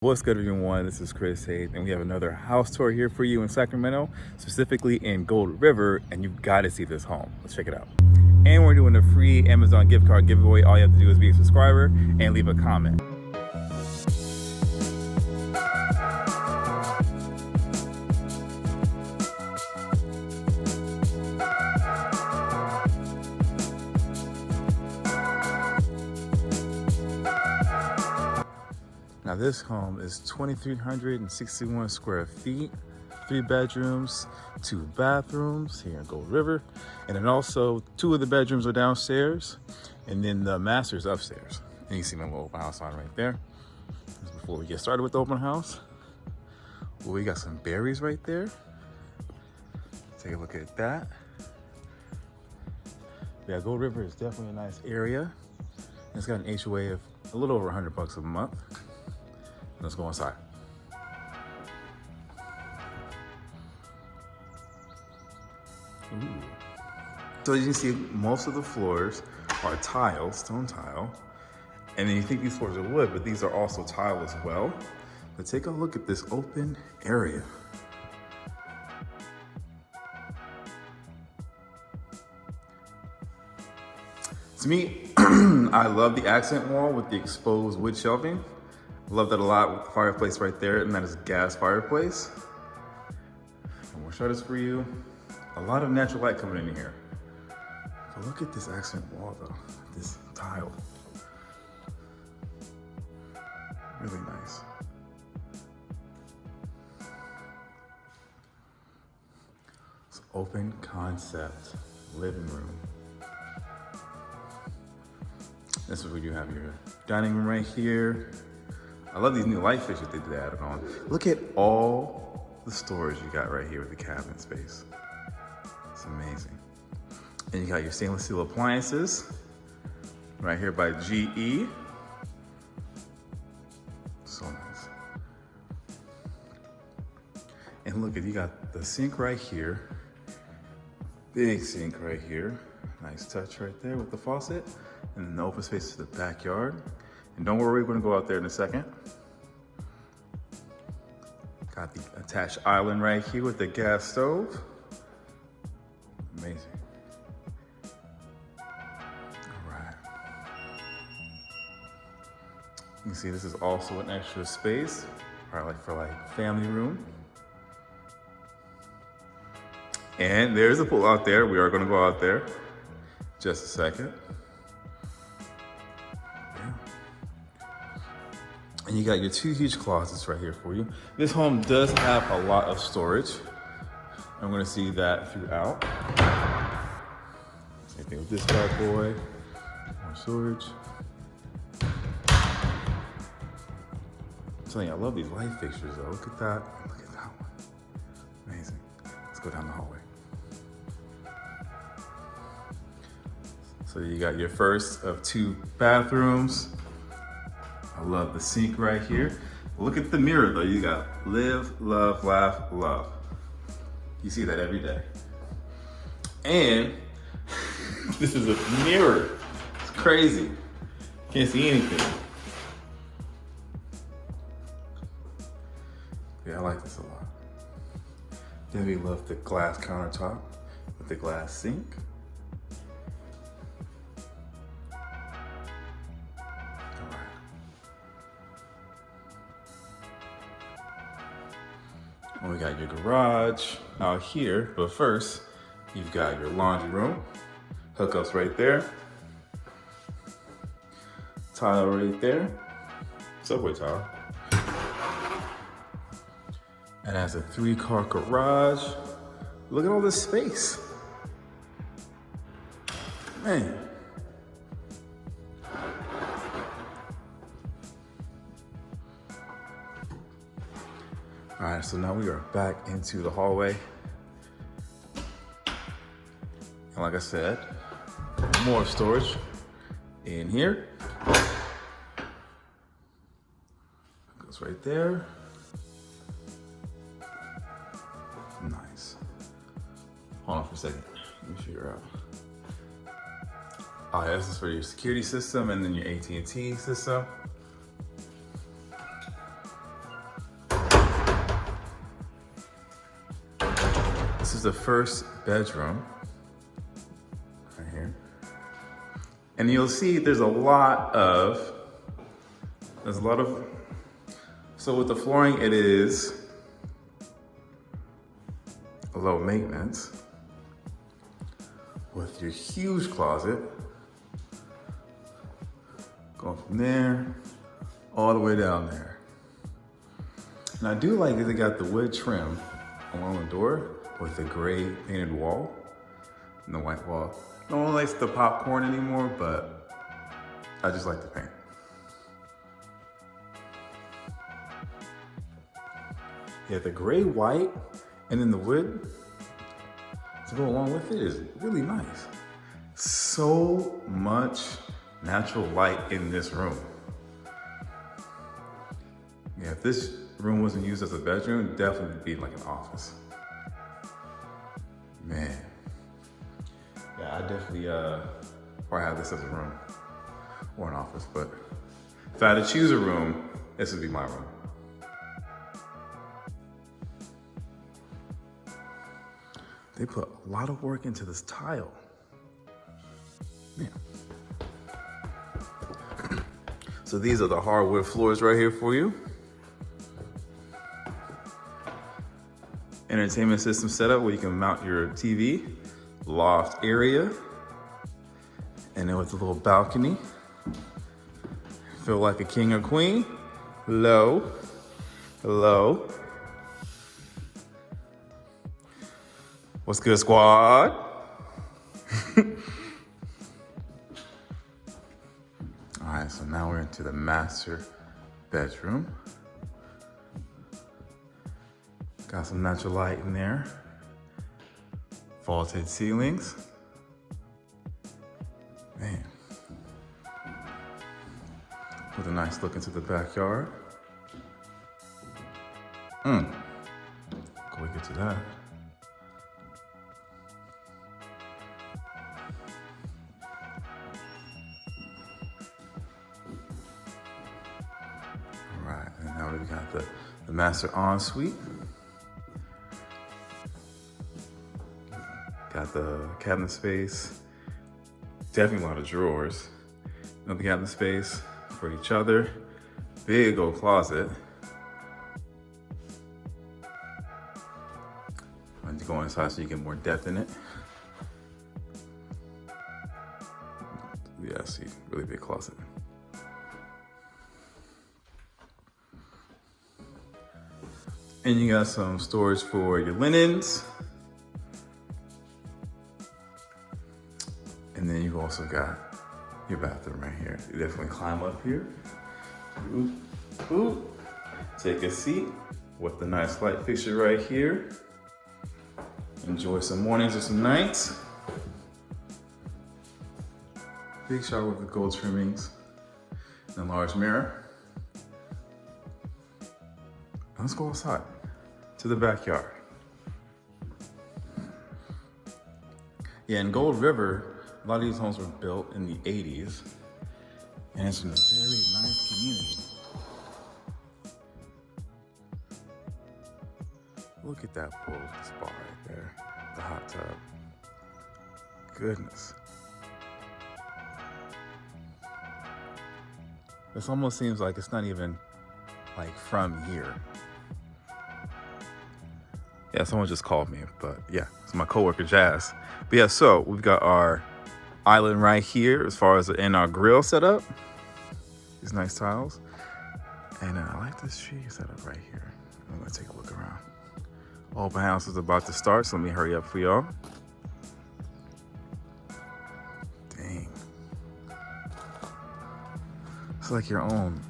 What's good, everyone? This is Chris Hayes, and we have another house tour here for you in Sacramento, specifically in Gold River, and you've got to see this home. Let's check it out. And we're doing a free Amazon gift card giveaway. All you have to do is be a subscriber and leave a comment. Now this home is 2,361 square feet, 3 bedrooms, 2 bathrooms here in Gold River. And then also 2 of the bedrooms are downstairs and then the master's upstairs. And you see my little open house sign right there. Before we get started with the open house, well, we got some berries right there. Take a look at that. Yeah, Gold River is definitely a nice area. It's got an HOA of a little over $100 a month. Let's go inside. Ooh. So as you can see, most of the floors are tile, stone tile. And then you think these floors are wood, but these are also tile as well. But take a look at this open area. To me, I love the accent wall with the exposed wood shelving. Love that a lot with the fireplace right there, and that is a gas fireplace. And we'll show this for you. A lot of natural light coming in here. But look at this accent wall though, this tile. Really nice. It's open concept living room. This is where you have your dining room right here. I love these new light fixtures they added on. Look at all the storage you got right here with the cabinet space. It's amazing. And you got your stainless steel appliances right here by GE. So nice. And look, you got the sink right here. Big sink right here. Nice touch right there with the faucet. And then the open space to the backyard. And don't worry, we're gonna go out there in a second. Got the attached island right here with the gas stove. Amazing. All right. You can see this is also an extra space, probably for family room. And there's a pool out there. We are gonna go out there just a second. And you got your 2 huge closets right here for you. This home does have a lot of storage. I'm gonna see that throughout. Same thing with this bad boy, more storage. I'm telling you, I love these light fixtures though. Look at that, look at that one. Amazing. Let's go down the hallway. So you got your first of 2 bathrooms. I love the sink right here. Look at the mirror though. You got live, love, laugh, love. You see that every day. And this is a mirror. It's crazy. Can't see anything. Yeah, I like this a lot. Then we love the glass countertop with the glass sink. And we got your garage out here, but first, you've got your laundry room. Hookups right there. Tile right there. Subway tile. And as a 3-car garage, look at all this space. Man. All right, so now we are back into the hallway. And like I said, more storage in here. Goes right there. Nice. Hold on for a second. Let me figure out. Oh yeah, this is for your security system and then your AT&T system. is the first bedroom right here. And you'll see there's a lot of, so with the flooring, it is low maintenance with your huge closet. Going from there all the way down there. And I do like that they got the wood trim along the door with the gray painted wall and the white wall. No one likes the popcorn anymore, but I just like the paint. Yeah, the gray, white, and then the wood to go along with it is really nice. So much natural light in this room. Yeah, if this room wasn't used as a bedroom, it'd definitely be like an office. Man. Yeah, I definitely probably have this as a room or an office, but if I had to choose a room, this would be my room. They put a lot of work into this tile. Man. So these are the hardwood floors right here for you. Entertainment system setup where you can mount your TV, loft area, and then with a little balcony. Feel like a king or queen. Hello, hello. What's good, squad? All right, so now we're into the master bedroom. Got some natural light in there. Vaulted ceilings. Man. With a nice look into the backyard. Go we get to that. All right, and now we've got the master ensuite. Got the cabinet space, definitely a lot of drawers. Another cabinet space for each other. Big old closet. And you go inside so you get more depth in it. Yeah, see, really big closet. And you got some storage for your linens. And then you've also got your bathroom right here. You definitely climb up here. Ooh, ooh. Take a seat with the nice light fixture right here. Enjoy some mornings or some nights. Big shower with the gold trimmings and a large mirror. Let's go outside to the backyard. Yeah, in Gold River, a lot of these homes were built in the 80s, and it's a very nice community. Look at that pool spa right there, the hot tub. Goodness. This almost seems like it's not even like from here. Yeah, someone just called me, but yeah, it's my coworker Jazz. But yeah, so we've got our island right here as far as in our grill setup. These nice tiles. And I like this tree setup right here. I'm gonna take a look around. Open house is about to start, so let me hurry up for y'all. Dang. It's like your own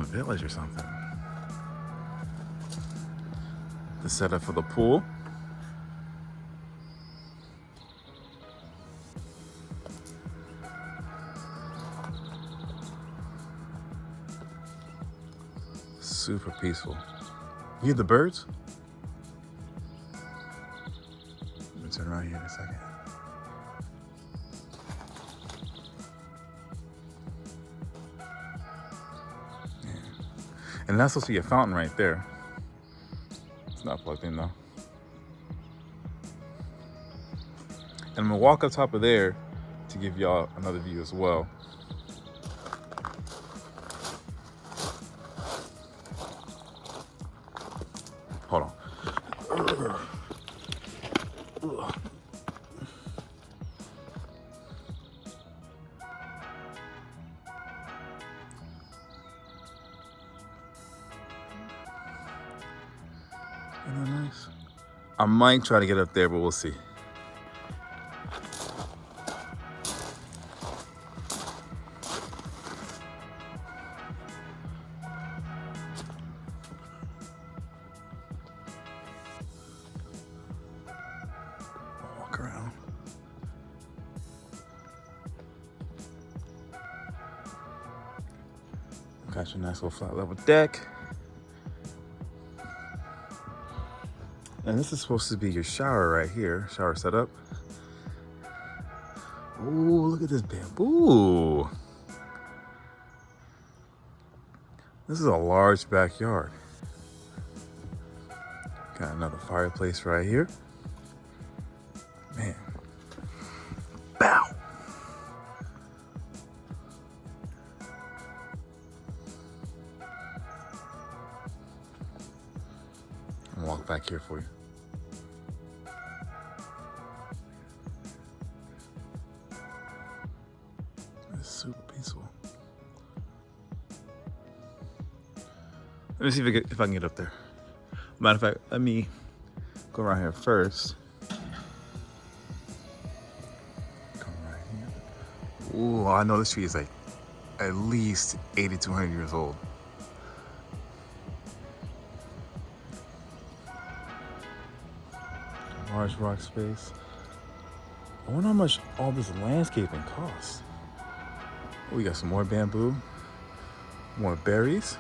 village or something. The setup for the pool. Super peaceful. You hear the birds? Let me turn around here in a second. Yeah. And that's supposed to be a fountain right there. It's not plugged in though. And I'm gonna walk up top of there to give y'all another view as well. Hold on. Isn't that nice? I might try to get up there, but we'll see. Walk around. Got your nice little flat level deck. And this is supposed to be your shower right here. Shower setup. Ooh, look at this bamboo. This is a large backyard. Got another fireplace right here. Man. Bow. I'll walk back here for you. It's super peaceful. Let me see if I can get up there. Matter of fact, let me go around here first. Come right here. Ooh, I know this tree is like at least 80 to 100 years old. Large rock space. I wonder how much all this landscaping costs. Oh, we got some more bamboo, more berries.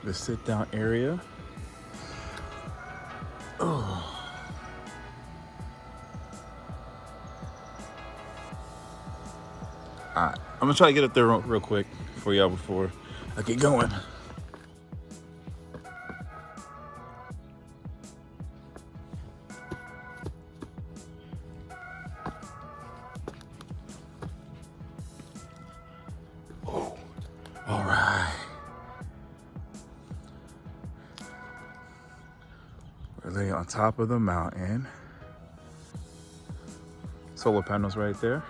The sit down area. Oh. All right, I'm gonna try to get up there real quick for y'all before I get going. All right. We're laying on top of the mountain. Solar panels right there.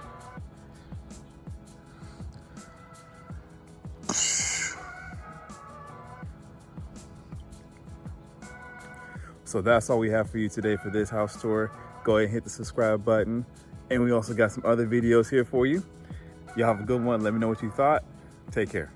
So that's all we have for you today for this house tour. Go ahead and hit the subscribe button. And we also got some other videos here for you. Y'all have a good one. Let me know what you thought. Take care.